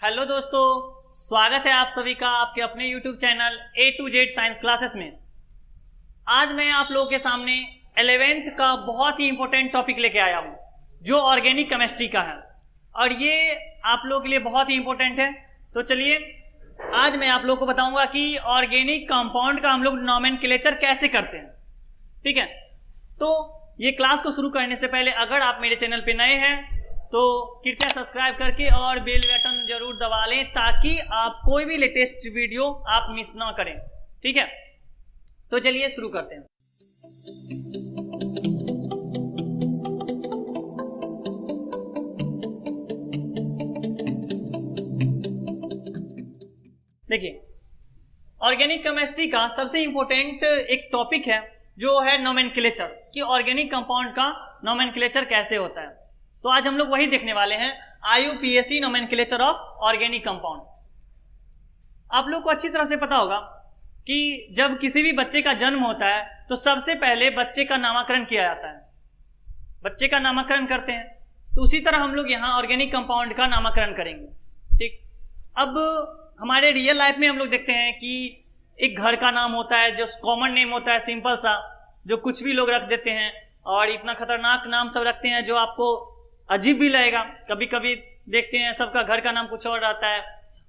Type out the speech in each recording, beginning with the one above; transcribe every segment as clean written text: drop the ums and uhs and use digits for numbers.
Hello दोस्तों, स्वागत है आप सभी का आपके अपने YouTube channel A to Z science classes में। आज मैं आप लोगों के सामने 11th का बहुत ही इंपॉर्टेंट टॉपिक लेके आया हूँ जो ऑर्गेनिक केमिस्ट्री का है और ये आप लोगों के लिए बहुत ही इंपॉर्टेंट है। तो चलिए आज मैं आप लोगों को बताऊंगा कि ऑर्गेनिक कंपाउंड का हम लोग नोमेनक्लेचर कैसे करते हैं। ठीक है, तो ये क्लास को शुरू करने से पहले अगर आप मेरे चैनल पे नए हैं तो कृपया सब्सक्राइब करके और बेल बटन जरूर दबा लें ताकि आप कोई भी लेटेस्ट वीडियो आप मिस ना करें। ठीक है, तो चलिए शुरू करते हैं। देखिए, ऑर्गेनिक केमिस्ट्री का सबसे इंपॉर्टेंट एक टॉपिक है जो है नोमेनक्लेचर, कि ऑर्गेनिक कंपाउंड का नोमेनक्लेचर कैसे होता है। तो आज हम लोग वही देखने वाले हैं, IUPAC nomenclature of organic compound. आप लोग को अच्छी तरह से पता होगा कि जब किसी भी बच्चे का जन्म होता है तो सबसे पहले बच्चे का नामकरण किया जाता है, बच्चे का नामकरण करते हैं। तो उसी तरह हम लोग यहाँ ऑर्गेनिक कंपाउंड का नामकरण करेंगे। ठीक, अब हमारे रियल लाइफ में हम लोग देखते हैं कि एक घर का नाम होता है जो कॉमन नेम होता है, सिंपल सा, जो कुछ भी लोग रख देते हैं, और इतना खतरनाक नाम सब रखते हैं जो आपको अजीब भी लगेगा। कभी कभी देखते हैं सबका घर का नाम कुछ और रहता है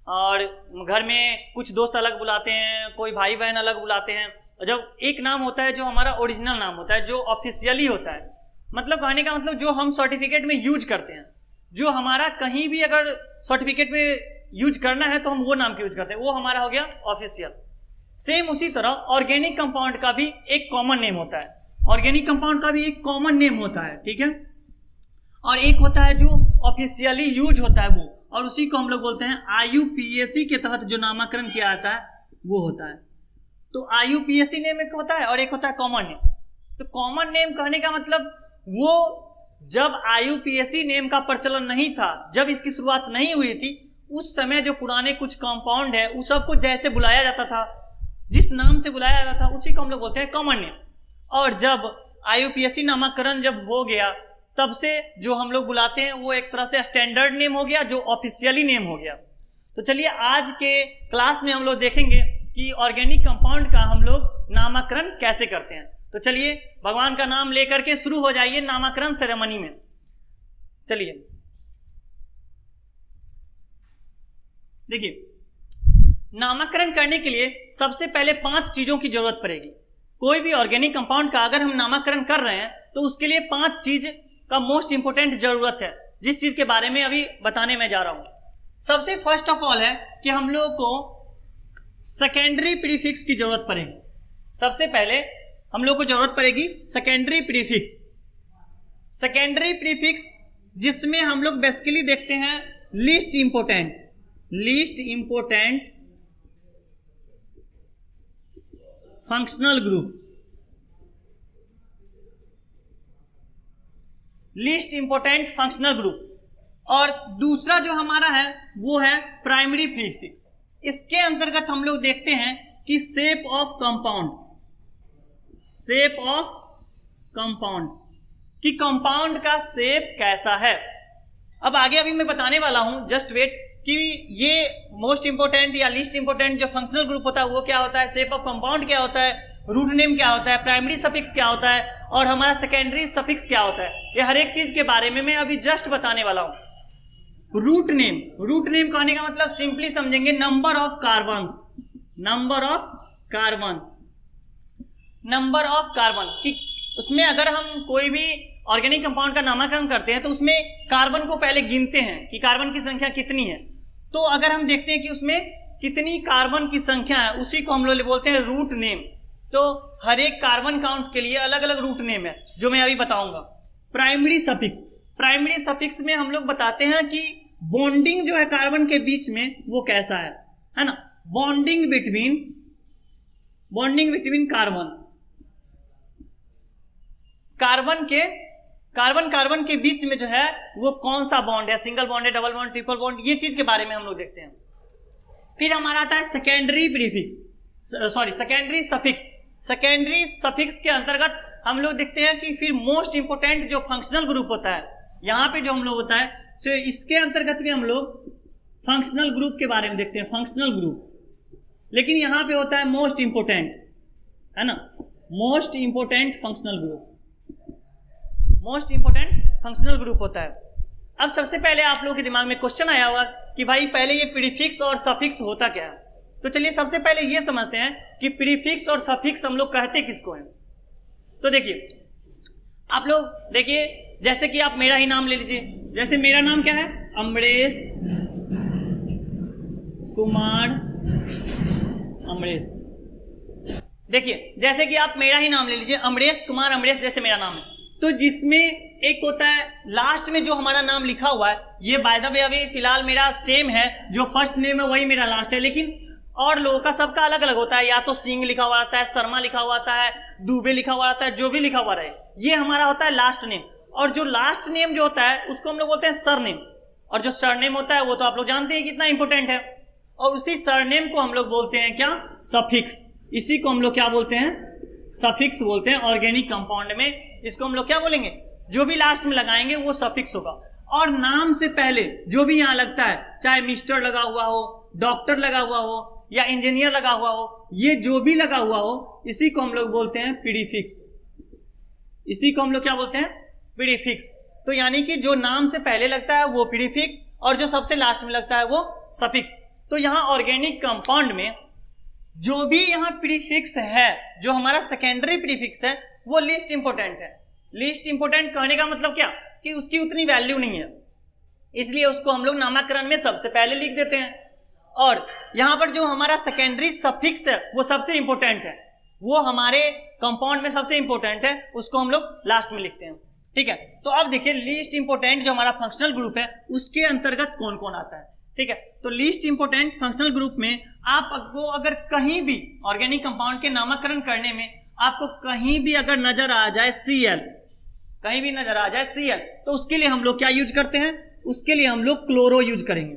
और घर में कुछ दोस्त अलग बुलाते हैं, कोई भाई बहन अलग बुलाते हैं। और जब एक नाम होता है जो हमारा ओरिजिनल नाम होता है, जो ऑफिशियली होता है, मतलब कहने का मतलब जो हम सर्टिफिकेट में यूज करते हैं, जो हमारा कहीं भी अगर सर्टिफिकेट में यूज करना है तो हम वो नाम यूज करते हैं, वो हमारा हो गया ऑफिशियल। सेम उसी तरह ऑर्गेनिक कंपाउंड का भी एक कॉमन नेम होता है, ऑर्गेनिक कंपाउंड का भी एक कॉमन नेम होता है। ठीक है, और एक होता है जो ऑफिशियली यूज होता है वो, और उसी को हम लोग बोलते हैं IUPAC के तहत जो नामकरण किया जाता है वो होता है। तो IUPAC नेम एक होता है और एक होता है कॉमन नेम। तो कॉमन नेम कहने का मतलब वो जब IUPAC नेम का प्रचलन नहीं था, जब इसकी शुरुआत नहीं हुई थी, उस समय जो पुराने कुछ कंपाउंड है उस सबको जैसे बुलाया जाता था, जिस नाम से बुलाया जाता था, उसी को हम लोग बोलते हैं कॉमन नेम। और जब IUPAC नामकरण जब हो गया तब से जो हम लोग बुलाते हैं वो एक तरह से स्टैंडर्ड नेम हो गया, जो ऑफिशियली नेम हो गया। तो चलिए आज के क्लास में हम लोग देखेंगे कि ऑर्गेनिक कंपाउंड का हम लोग नामकरण कैसे करते हैं। तो चलिए भगवान का नाम लेकर के शुरू हो जाइए नामकरण सेरेमनी में। चलिए देखिए, नामकरण करने के लिए सबसे पहले 5 चीजों की जरूरत पड़ेगी। कोई भी ऑर्गेनिक कंपाउंड का अगर हम नामकरण कर रहे हैं तो उसके लिए 5 चीज का मोस्ट इंपोर्टेंट जरूरत है, जिस चीज के बारे में अभी बताने में जा रहा हूं। सबसे फर्स्ट ऑफ ऑल है कि हम लोग को सेकेंडरी प्रीफिक्स की जरूरत पड़ेगी। सबसे पहले हम लोग को जरूरत पड़ेगी सेकेंडरी प्रीफिक्स। सेकेंडरी प्रीफिक्स जिसमें हम लोग बेसिकली देखते हैं least important functional group, least important functional group. और दूसरा जो हमारा है वो है प्राइमरी प्रीफिक्स। इसके अंतर्गत हम लोग देखते हैं कि शेप ऑफ कंपाउंड कि कंपाउंड का शेप कैसा है। अब आगे अभी मैं बताने वाला हूं, जस्ट वेट, कि ये मोस्ट इंपोर्टेंट या लीस्ट इंपोर्टेंट जो फंक्शनल ग्रुप होता है वो क्या होता है, शेप ऑफ कंपाउंड क्या होता है, रूट नेम क्या होता है, प्राइमरी सफिक्स क्या होता है, और हमारा सेकेंडरी सफिक्स क्या होता है। ये हर एक चीज के बारे में मैं अभी जस्ट बताने वाला हूं। रूट नेम कहने का मतलब सिंपली समझेंगे नंबर ऑफ कार्बन, कि उसमें अगर हम कोई भी ऑर्गेनिक कंपाउंड का नामकरण करते हैं तो उसमें कार्बन को पहले गिनते हैं कि कार्बन की संख्या कितनी है। तो अगर हम देखते हैं कि उसमें कितनी कार्बन की संख्या है, उसी को हम लोग बोलते हैं रूट नेम। तो हर एक कार्बन काउंट के लिए अलग अलग रूट नेम है जो मैं अभी बताऊंगा। प्राइमरी सफिक्स में हम लोग बताते हैं कि बॉन्डिंग जो है कार्बन के बीच में वो कैसा है ना, बॉन्डिंग बिटवीन कार्बन के बीच में जो है वो कौन सा बॉन्ड है, सिंगल बॉन्ड है, डबल बॉन्ड, ट्रिपल बॉन्ड, ये चीज के बारे में हम लोग देखते हैं। फिर हमारा आता है सेकेंडरी सफिक्स के अंतर्गत हम लोग देखते हैं कि फिर मोस्ट इंपोर्टेंट जो फंक्शनल ग्रुप होता है, यहाँ पे जो हम लोग होता है, तो इसके अंतर्गत भी हम लोग फंक्शनल ग्रुप के बारे में देखते हैं, फंक्शनल ग्रुप। लेकिन यहां पे होता है मोस्ट इंपोर्टेंट, है ना, most important functional group, most important functional group होता है। अब सबसे पहले आप लोगों के दिमाग में क्वेश्चन आया होगा कि भाई पहले ये प्रीफिक्स और सफिक्स होता क्या है। तो चलिए सबसे पहले ये समझते हैं कि प्रीफिक्स और सफिक्स हम लोग कहते किसको हैं। तो देखिए आप लोग देखिए, जैसे कि आप मेरा ही नाम ले लीजिए, जैसे मेरा नाम क्या है, अमरेश कुमार अमरेश। देखिए जैसे कि आप मेरा ही नाम ले लीजिए, अमरेश कुमार अमरेश, जैसे मेरा नाम है, तो जिसमें एक होता है लास्ट में जो हमारा नाम लिखा हुआ है, ये बाय द वे अभी फिलहाल मेरा सेम है, जो फर्स्ट नेम है वही मेरा लास्ट है, लेकिन और लोगों का सबका अलग अलग होता है, या तो सिंह लिखा हुआ रहता है, शर्मा लिखा हुआ आता है, दुबे लिखा हुआ रहता है, जो भी लिखा हुआ रहे, ये हमारा होता है लास्ट नेम। और जो लास्ट नेम जो होता है उसको हम लोग बोलते हैं सरनेम, और जो सरनेम होता है वो तो आप लोग जानते हैं कितना इंपॉर्टेंट है, और उसी सरनेम को हम लोग बोलते हैं क्या, सफिक्स। इसी को हम लोग क्या बोलते हैं, सफिक्स बोलते हैं। ऑर्गेनिक कंपाउंड में इसको हम लोग क्या बोलेंगे, जो भी लास्ट में लगाएंगे वो सफिक्स होगा। और नाम से पहले जो भी यहां लगता है, चाहे मिस्टर लगा हुआ हो, डॉक्टर लगा हुआ हो, या इंजीनियर लगा हुआ हो, ये जो भी लगा हुआ हो, इसी को हम लोग बोलते हैं प्रीफिक्स। इसी को हम लोग क्या बोलते हैं, प्रीफिक्स। तो यानी कि जो नाम से पहले लगता है वो प्रीफिक्स, और जो सबसे लास्ट में लगता है वो सफिक्स। तो यहां ऑर्गेनिक कंपाउंड में जो भी यहां प्रीफिक्स है, जो हमारा सेकेंडरी प्रीफिक्स है, वो लीस्ट इंपोर्टेंट है। लीस्ट इंपोर्टेंट कहने का मतलब क्या, कि उसकी उतनी वैल्यू नहीं है, इसलिए उसको हम लोग नामकरण में सबसे पहले लिख देते हैं। और यहां पर जो हमारा सेकेंडरी सफिक्स है वो सबसे इंपॉर्टेंट है, वो हमारे कंपाउंड में सबसे इंपॉर्टेंट है, उसको हम लोग लास्ट में लिखते हैं। ठीक है, तो अब देखिए लीस्ट इंपॉर्टेंट जो हमारा फंक्शनल ग्रुप है उसके अंतर्गत कौन कौन आता है। ठीक है, तो लीस्ट इंपॉर्टेंट फंक्शनल ग्रुप में आपको अगर कहीं भी ऑर्गेनिक कंपाउंड के नामकरण करने में आपको कहीं भी अगर नजर आ जाए Cl, कहीं भी नजर आ जाए Cl, तो उसके लिए हम लोग क्या यूज करते हैं, उसके लिए हम लोग क्लोरो यूज करेंगे,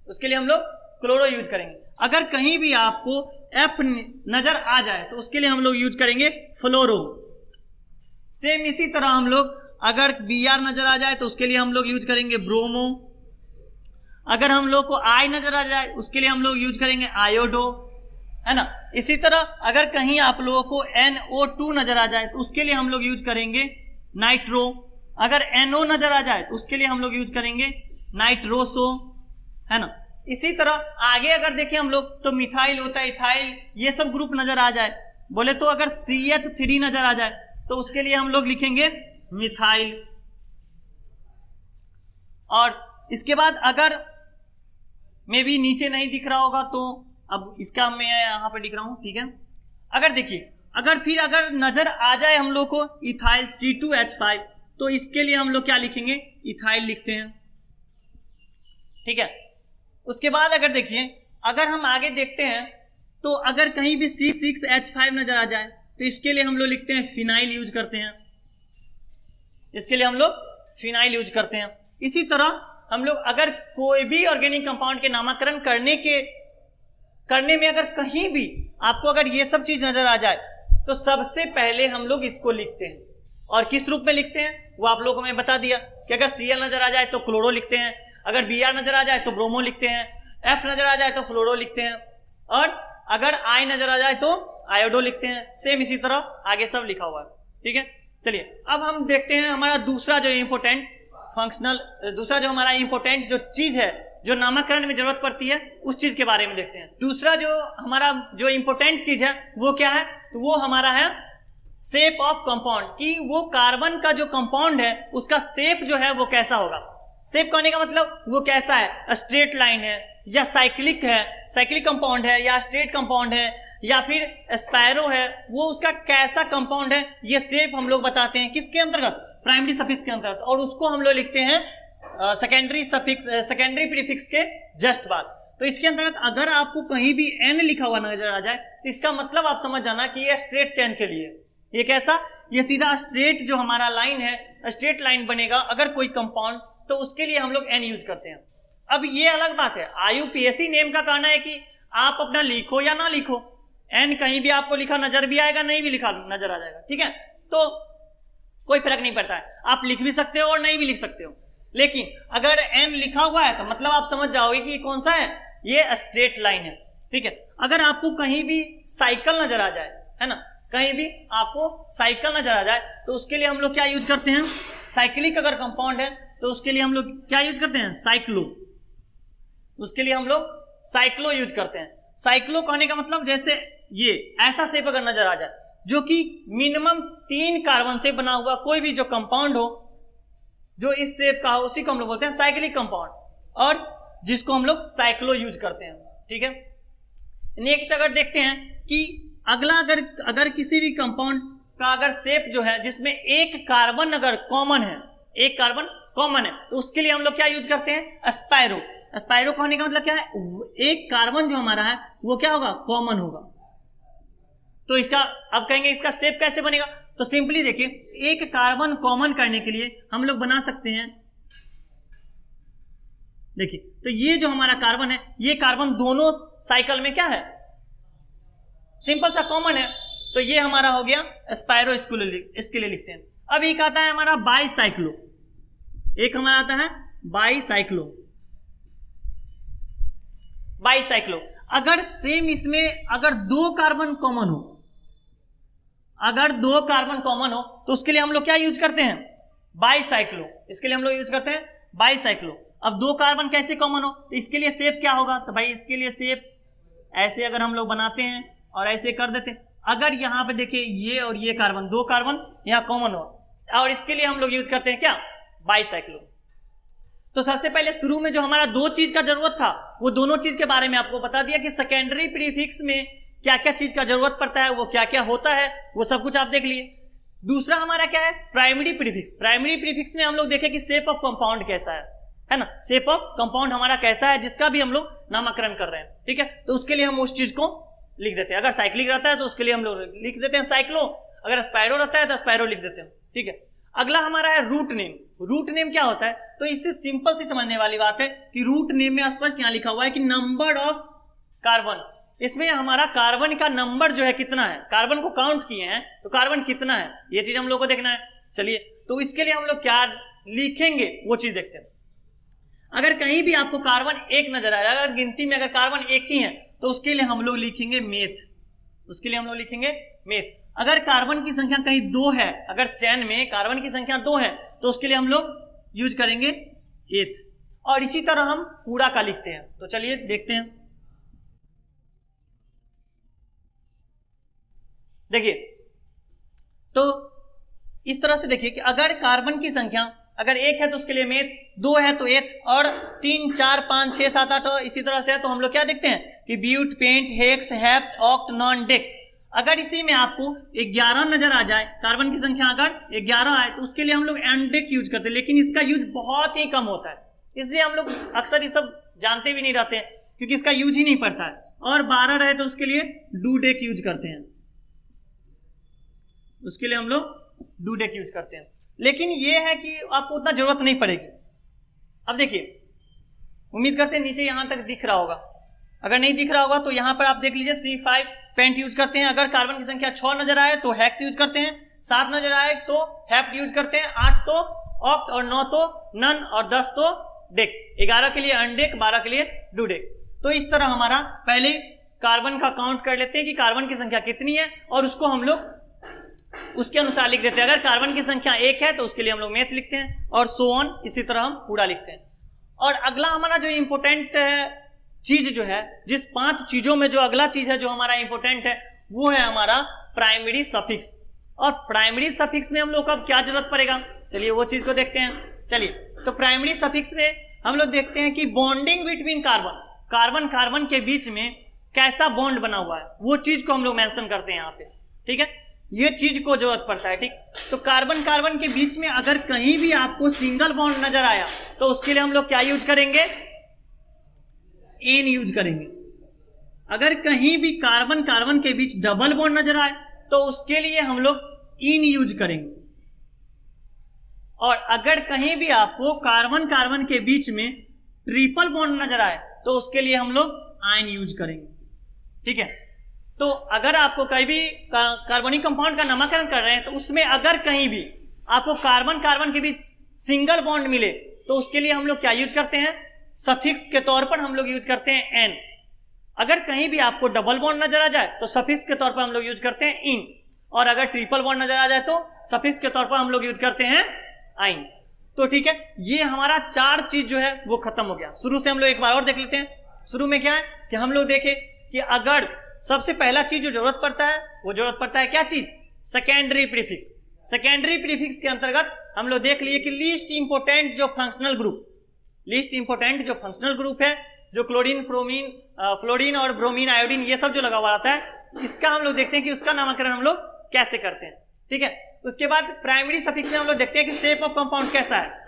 उसके लिए हम लोग क्लोरो यूज करेंगे। अगर कहीं भी आपको F नजर आ जाए तो उसके लिए हम लोग यूज करेंगे फ्लोरो। सेम इसी तरह हम लोग अगर Br नजर आ जाए तो उसके लिए हम लोग यूज करेंगे ब्रोमो। अगर हम लोग को I नजर आ जाए उसके लिए हम लोग यूज करेंगे आयोडो, है ना। इसी तरह अगर कहीं आप लोगों को NO2 नजर आ जाए तो उसके लिए हम लोग यूज करेंगे नाइट्रो। अगर NO नजर आ जाए तो उसके लिए हम लोग यूज करेंगे नाइट्रोसो, है ना। इसी तरह आगे अगर देखें हम लोग तो मिथाइल होता है, इथाइल, ये सब ग्रुप नजर आ जाए, बोले तो अगर CH3 नजर आ जाए तो उसके लिए हम लोग लिखेंगे मिथाइल। और इसके बाद अगर मे भी नीचे नहीं दिख रहा होगा तो अब इसका मैं यहां पे लिख रहा हूं, ठीक है। अगर देखिए अगर नजर आ जाए हम लोग को इथाइल C2H5 तो इसके लिए हम लोग क्या लिखेंगे, इथाइल लिखते हैं, ठीक है। उसके बाद अगर देखिए अगर हम आगे देखते हैं तो अगर कहीं भी C6H5 नजर आ जाए तो इसके लिए हम लोग लिखते हैं फिनाइल यूज करते हैं, इसके लिए हम लोग फिनाइल यूज करते हैं। इसी तरह हम लोग अगर कोई भी ऑर्गेनिक कंपाउंड के नामकरण करने में अगर कहीं भी आपको अगर ये सब चीज नजर आ जाए तो सबसे पहले हम लोग इसको लिखते हैं। और किस रूप में लिखते हैं वो आप लोगों को मैं बता दिया कि अगर Cl नजर आ जाए तो क्लोरो लिखते हैं, अगर Br नजर आ जाए तो ब्रोमो लिखते हैं, F नजर आ जाए तो फ्लोरो लिखते हैं, और अगर I नजर आ जाए तो आयोडो लिखते हैं। सेम इसी तरह आगे सब लिखा हुआ है, ठीक है। चलिए अब हम देखते हैं हमारा दूसरा जो हमारा इंपोर्टेंट जो चीज है जो नामकरण में जरूरत पड़ती है उस चीज के बारे में देखते हैं। दूसरा जो हमारा जो इंपोर्टेंट चीज है वो क्या है, तो वो हमारा है शेप ऑफ कंपाउंड, कि वो कार्बन का जो कंपाउंड है उसका शेप जो है वो कैसा होगा। शेप कहने का मतलब वो कैसा है, स्ट्रेट लाइन है या साइक्लिक है, साइक्लिक कंपाउंड है या स्ट्रेट कंपाउंड है या फिर स्पायरो है, वो उसका कैसा कंपाउंड है, ये शेप हम लोग बताते हैं किसके अंतर्गत, प्राइमरी सफिक्स के अंतर्गत। और उसको हम लोग लिखते हैं सेकेंडरी प्रीफिक्स के जस्ट बाद। तो इसके अंतर्गत अगर आपको कहीं भी N लिखा हुआ नजर आ जाए तो इसका मतलब आप समझ जाना कि ये स्ट्रेट चेन के लिए, ये कैसा, ये सीधा स्ट्रेट जो हमारा लाइन है, स्ट्रेट लाइन बनेगा अगर कोई कंपाउंड, तो उसके लिए हम लोग N यूज करते हैं। अब ये अलग बात है, IUPAC नेम का कहना है कि आप अपना लिखो या ना लिखो, N कहीं भी आपको लिखा नजर भी आएगा, नहीं भी लिखा नजर आ जाएगा, ठीक है। तो कोई फर्क नहीं पड़ता है, आप लिख भी सकते हो और नहीं भी लिख सकते हो। लेकिन अगर n लिखा हुआ है तो मतलब आप समझ जाओगे कि कौन सा है, ये स्ट्रेट लाइन है। ठीक है, अगर आपको कहीं भी साइकिल नजर आ जाए, है ना, कहीं भी आपको साइकिल नजर आ जाए तो उसके लिए हम लोग क्या यूज करते हैं, साइक्लिक अगर कंपाउंड है तो उसके लिए हम लोग क्या यूज करते हैं, साइक्लो। उसके लिए हम लोग साइक्लो यूज करते हैं। साइक्लो कहने का मतलब जैसे ये ऐसा शेप अगर नजर आ जाए जो कि मिनिमम 3 कार्बन से बना हुआ कोई भी जो कंपाउंड हो जो इस शेप का हो, उसी को हम लोग बोलते हैं साइक्लिक कंपाउंड, और जिसको हम लोग साइक्लो यूज करते हैं। ठीक है, नेक्स्ट अगर देखते हैं कि अगला अगर किसी भी कंपाउंड का अगर शेप जो है जिसमें एक कार्बन अगर कॉमन है, एक कार्बन कॉमन है, तो उसके लिए हम लोग क्या यूज करते हैं, स्पाइरो। स्पाइरो कहने का मतलब क्या है, एक कार्बन जो हमारा है वो क्या होगा, कॉमन होगा। तो इसका अब कहेंगे इसका शेप कैसे बनेगा, तो सिंपली देखिए, एक कार्बन कॉमन करने के लिए हम लोग बना सकते हैं, देखिए, तो ये जो हमारा कार्बन है, ये कार्बन दोनों साइकिल में क्या है, सिंपल सा कॉमन है, तो ये हमारा हो गया स्पाइरो। इसके लिए लिखते हैं। अब एक आता है हमारा बाईसाइक्लो, एक हमारा आता है बाईसाइक्लो। बाईसाइक्लो अगर सेम इसमें अगर 2 कार्बन कॉमन हो, अगर 2 कार्बन कॉमन हो तो उसके लिए हम लोग क्या यूज करते हैं, बाईसाइक्लो। इसके लिए हम लोग यूज करते हैं बाईसाइक्लो। अब 2 कार्बन कैसे कॉमन हो, तो इसके लिए शेप क्या होगा, तो भाई इसके लिए शेप ऐसे अगर हम लोग बनाते हैं और ऐसे कर देते हैं, अगर यहां पे देखिए ये और ये कार्बन, 2 कार्बन यहां कॉमन हो, और इसके लिए हम लोग यूज करते हैं क्या, बाईसाइक्लो। तो सबसे पहले शुरू में जो हमारा 2 चीज का जरूरत था, वो दोनों चीज के बारे में आपको बता दिया कि सेकेंडरी प्रीफिक्स में क्या क्या चीज का जरूरत पड़ता है, वो क्या क्या होता है, वो सब कुछ आप देख लिए। दूसरा हमारा क्या है, प्राइमरी प्रीफिक्स। प्राइमरी प्रीफिक्स में हम लोग देखें कि शेप ऑफ कंपाउंड कैसा है ना, शेप ऑफ कंपाउंड हमारा कैसा है जिसका भी हम लोग नामकरण कर रहे हैं। ठीक है, तो उसके लिए हम उस चीज को लिख देते हैं। अगर साइक्लिक रहता है तो उसके लिए हम लोग लिख देते हैं साइक्लो, अगर स्पाइरो रहता है तो स्पाइरो लिख देते हैं। ठीक है, अगला हमारा है रूट नेम। रूट नेम क्या होता है, तो इससे सिंपल सी समझने वाली बात है कि रूट नेम में स्पष्ट यहां लिखा हुआ है कि नंबर ऑफ कार्बन। इसमें हमारा कार्बन का नंबर जो है कितना है, कार्बन को काउंट किए हैं तो कार्बन कितना है, ये चीज हम लोग को देखना है। चलिए, तो इसके लिए हम लोग क्या लिखेंगे वो चीज देखते हैं। अगर कहीं भी आपको कार्बन 1 नजर आया, अगर गिनती में अगर कार्बन 1 ही है तो उसके लिए हम लोग लिखेंगे मेथ। उसके लिए हम लोग लिखेंगे मेथ। अगर कार्बन की संख्या कहीं 2 है, अगर चैन में कार्बन की संख्या 2 है तो उसके लिए हम लोग यूज करेंगे एथ। और इसी तरह हम पूरा का लिखते हैं। तो चलिए देखते हैं। देखिए, तो इस तरह से देखिए कि अगर कार्बन की संख्या अगर 1 है तो उसके लिए मेथ, 2 है तो एथ, और 3, 4, 5, 6, 7, 8 इसी तरह से है तो हम लोग क्या देखते हैं कि but, pent, hex, hept, oct, non, dec. अगर इसी में आपको 11 नजर आ जाए, कार्बन की संख्या अगर 11 आए तो उसके लिए हम लोग एंडेक यूज करते हैं, लेकिन इसका यूज बहुत ही कम होता है, इसलिए हम लोग अक्सर ये सब जानते भी नहीं रहते हैं क्योंकि इसका यूज ही नहीं पड़ता है। और 12 रहे तो उसके लिए डूडेक यूज करते हैं, उसके लिए हम लोग डूडेक यूज करते हैं, लेकिन ये है कि आपको उतना जरूरत नहीं पड़ेगी। अब देखिए, उम्मीद करते हैं नीचे यहां तक दिख रहा होगा, अगर नहीं दिख रहा होगा तो यहां पर आप देख लीजिए C5 पेंट यूज करते हैं। अगर कार्बन की संख्या 6 नजर आए तो हेक्स यूज करते हैं, 7 नजर आए तो हेप्ट यूज करते हैं, 8 तो ऑक्ट, और 9 तो नन, और 10 तो डेक, 11 के लिए अनडेक, 12 के लिए डूडेक। तो इस तरह हमारा पहले कार्बन का काउंट कर लेते हैं कि कार्बन की संख्या कितनी है और उसको हम लोग उसके अनुसार लिख देते हैं। अगर कार्बन की संख्या 1 है तो उसके लिए हम लोग मेथ लिखते हैं, और सो ऑन, इसी तरह हम पूरा लिखते हैं। और अगला हमारा जो इंपोर्टेंट चीज जो है, जिस 5 चीजों में जो अगला चीज है जो हमारा इंपोर्टेंट है, वो है हमारा प्राइमरी सफिक्स। और प्राइमरी सफिक्स में हम लोग को अब क्या जरूरत पड़ेगा, चलिए वो चीज को देखते हैं। चलिए, तो प्राइमरी सफिक्स में हम लोग देखते हैं कि बॉन्डिंग बिटवीन कार्बन के बीच में कैसा बॉन्ड बना हुआ है, वो चीज को हम लोग मेंशन करते हैं यहाँ पे। ठीक है, ये चीज को जरूरत पड़ता है। ठीक, तो कार्बन के बीच में अगर कहीं भी आपको सिंगल बॉन्ड नजर आया तो उसके लिए हम लोग क्या यूज करेंगे, एन यूज करेंगे। अगर कहीं भी कार्बन के बीच डबल बॉन्ड नजर आए तो उसके लिए हम लोग इन यूज करेंगे। और अगर कहीं भी आपको कार्बन के बीच में ट्रिपल बॉन्ड नजर आए तो उसके लिए हम लोग आयन यूज करेंगे। ठीक है, तो अगर आपको कहीं भी कार्बनिक कंपाउंड का नामकरण कर रहे हैं तो उसमें अगर कहीं भी आपको कार्बन के बीच सिंगल बॉन्ड मिले तो उसके लिए हम लोग क्या यूज करते हैं, सफिक्स के तौर पर हम लोग यूज करते हैं एन। अगर कहीं भी आपको डबल बॉन्ड नजर आ जाए तो सफिक्स के तौर पर हम लोग यूज करते हैं इन, और अगर ट्रिपल बॉन्ड नजर आ जाए तो सफिक्स के तौर पर हम लोग यूज करते हैं आइन। तो ठीक है, ये हमारा 4 चीज जो है वो खत्म हो गया। शुरू से हम लोग एक बार और देख लेते हैं। शुरू में क्या है कि हम लोग देखें कि अगर सबसे पहला चीज जो जरूरत पड़ता है वो जरूरत पड़ता है क्या चीज, सेकेंडरी प्रीफिक्स। सेकेंडरी प्रीफिक्स के अंतर्गत हम लोग देख लिए कि लीस्ट इंपोर्टेंट जो फंक्शनल ग्रुप, लीस्ट इंपोर्टेंट जो फंक्शनल ग्रुप है, जो क्लोरीन, ब्रोमीन, फ्लोरीन और ब्रोमीन, आयोडीन, ये सब जो लगा हुआ रहता है, इसका हम लोग देखते हैं कि उसका नामकरण हम लोग कैसे करते हैं। ठीक है, उसके बाद प्राइमरी सफिक्स में हम लोग देखते हैं कि शेप ऑफ कंपाउंड कैसा है,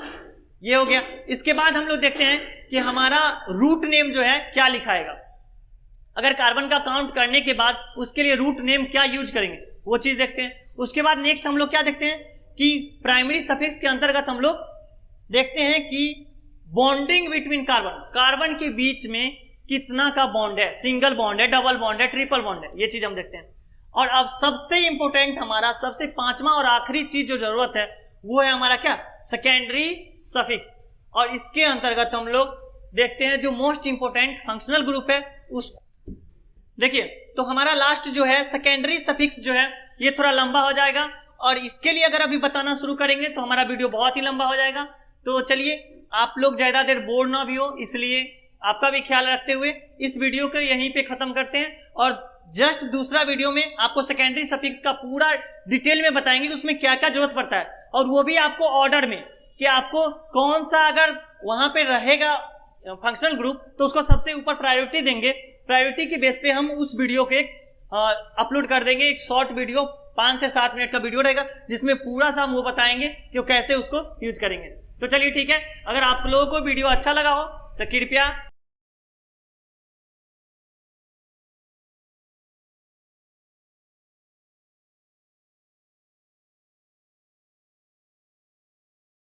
ये हो गया। इसके बाद हम लोग देखते हैं कि हमारा रूट नेम जो है क्या लिखाएगा। अगर कार्बन का काउंट करने के बाद उसके लिए रूट नेम क्या यूज करेंगे, वो चीज देखते हैं। उसके बाद नेक्स्ट हम लोग क्या देखते हैं कि प्राइमरी सफिक्स के अंतर्गत हम लोग देखते हैं कि बॉन्डिंग बिटवीन कार्बन, कार्बन के बीच में कितना का बॉन्ड है, सिंगल बॉन्ड है, डबल बॉन्ड है, ट्रिपल बॉन्ड है, ये चीज हम देखते हैं। और अब सबसे इंपॉर्टेंट हमारा सबसे 5वां और आखिरी चीज जो जरूरत है वो है हमारा क्या, सेकेंडरी सफिक्स। और इसके अंतर्गत हम लोग देखते हैं जो मोस्ट इंपॉर्टेंट फंक्शनल ग्रुप है उस, देखिए तो हमारा लास्ट जो है सेकेंडरी सफिक्स जो है ये थोड़ा लंबा हो जाएगा, और इसके लिए अगर अभी बताना शुरू करेंगे तो हमारा वीडियो बहुत ही लंबा हो जाएगा। तो चलिए, आप लोग ज्यादा देर बोर ना भी हो, इसलिए आपका भी ख्याल रखते हुए इस वीडियो को यहीं पे खत्म करते हैं, और जस्ट दूसरा वीडियो में आपको सेकेंडरी सफिक्स का पूरा डिटेल में बताएंगे कि उसमें क्या क्या जरूरत पड़ता है, और वो भी आपको ऑर्डर में कि आपको कौन सा अगर वहां पे रहेगा फंक्शनल ग्रुप तो उसको सबसे ऊपर प्रायोरिटी देंगे। प्रायोरिटी के बेस पे हम उस वीडियो के अपलोड कर देंगे, एक शॉर्ट वीडियो 5 से 7 मिनट का वीडियो रहेगा जिसमें पूरा सा हम वो बताएंगे कि वो कैसे उसको यूज करेंगे। तो चलिए ठीक है, अगर आप लोगों को वीडियो अच्छा लगा हो तो कृपया